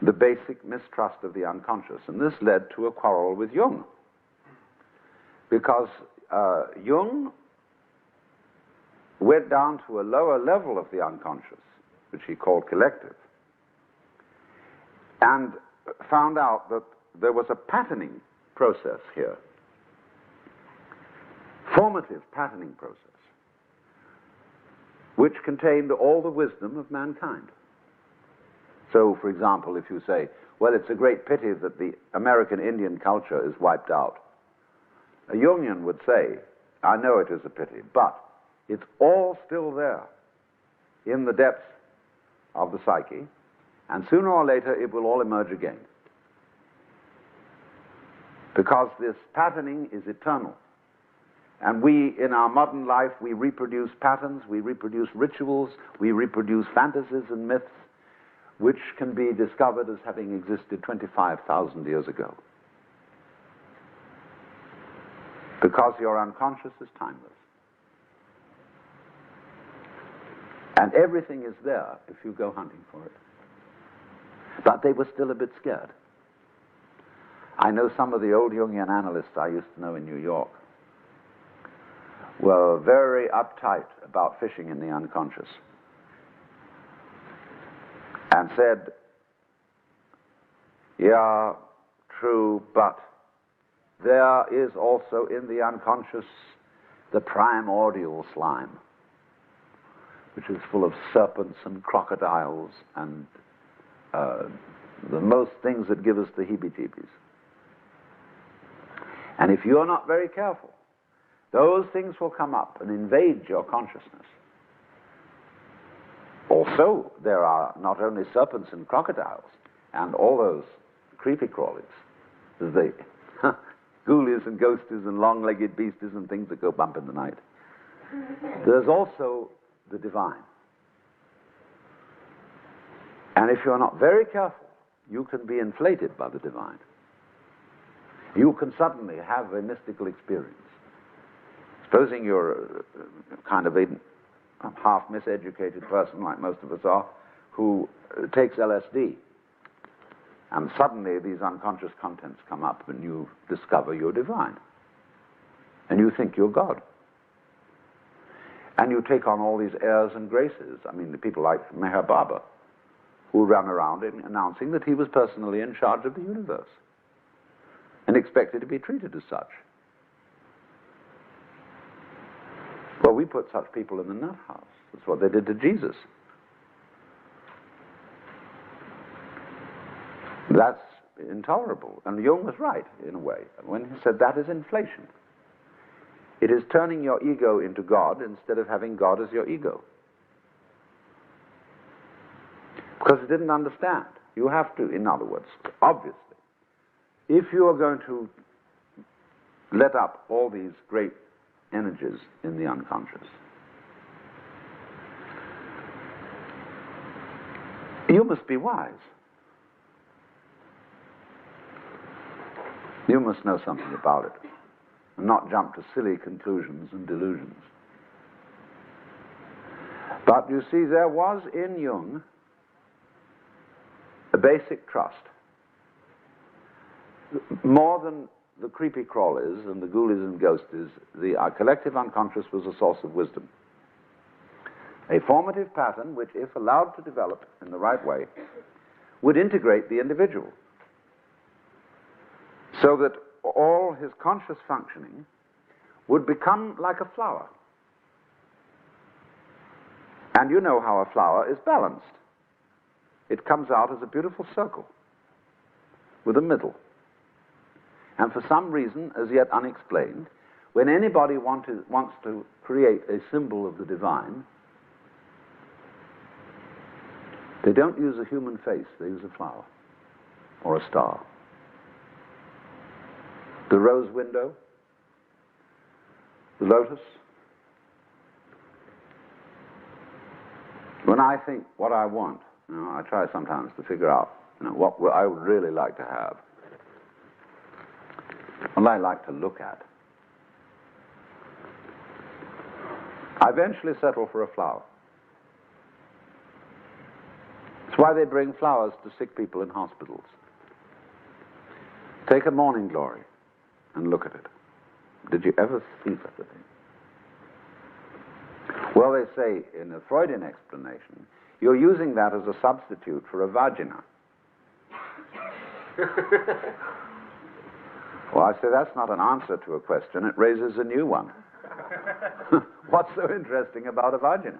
the basic mistrust of the unconscious. And this led to a quarrel with Jung, because Jung went down to a lower level of the unconscious, which he called collective, and found out that there was a patterning process here, formative patterning process, which contained all the wisdom of mankind. So, for example, if you say, well, it's a great pity that the American Indian culture is wiped out, a Jungian would say, I know it is a pity, but it's all still there in the depths of the psyche, and sooner or later it will all emerge again. Because this patterning is eternal. And we, in our modern life, we reproduce patterns, we reproduce rituals, we reproduce fantasies and myths, which can be discovered as having existed 25,000 years ago. Because your unconscious is timeless. And everything is there if you go hunting for it. But they were still a bit scared. I know some of the old Jungian analysts I used to know in New York were very uptight about fishing in the unconscious, and said, yeah, true, but there is also in the unconscious the primordial slime, which is full of serpents and crocodiles and the most things that give us the heebie-jeebies. And if you're not very careful, those things will come up and invade your consciousness. Also, there are not only serpents and crocodiles and all those creepy crawlies, the ghoulies and ghosties and long-legged beasties and things that go bump in the night. There's also the divine. And if you're not very careful, you can be inflated by the divine. You can suddenly have a mystical experience. Supposing you're kind of a half miseducated person, like most of us are, who takes LSD, and suddenly these unconscious contents come up and you discover you're divine. And you think you're God. And you take on all these airs and graces. I mean, the people like Meher Baba, who ran around announcing that he was personally in charge of the universe and expected to be treated as such. Well, we put such people in the nut house. That's what they did to Jesus. That's intolerable. And Jung was right, in a way, when he said that is inflation. It is turning your ego into God instead of having God as your ego. Because it didn't understand. You have to, in other words, obviously, if you are going to let up all these great energies in the unconscious, you must be wise. You must know something about it, and not jump to silly conclusions and delusions. But you see, there was in Jung a basic trust. More than the creepy crawlies and the ghoulies and ghosties, our collective unconscious was a source of wisdom. A formative pattern which, if allowed to develop in the right way, would integrate the individual, so that all his conscious functioning would become like a flower. And you know how a flower is balanced. It comes out as a beautiful circle with a middle. And for some reason, as yet unexplained, when anybody wants to create a symbol of the divine, they don't use a human face, they use a flower or a star. The rose window, the lotus. When I think what I want, I try sometimes to figure out what I would really like to have, what I like to look at. I eventually settle for a flower. It's why they bring flowers to sick people in hospitals. Take a morning glory and look at it. Did you ever see such a thing? Well, they say in the Freudian explanation, you're using that as a substitute for a vagina. Well, I say that's not an answer to a question, it raises a new one. What's so interesting about a vagina?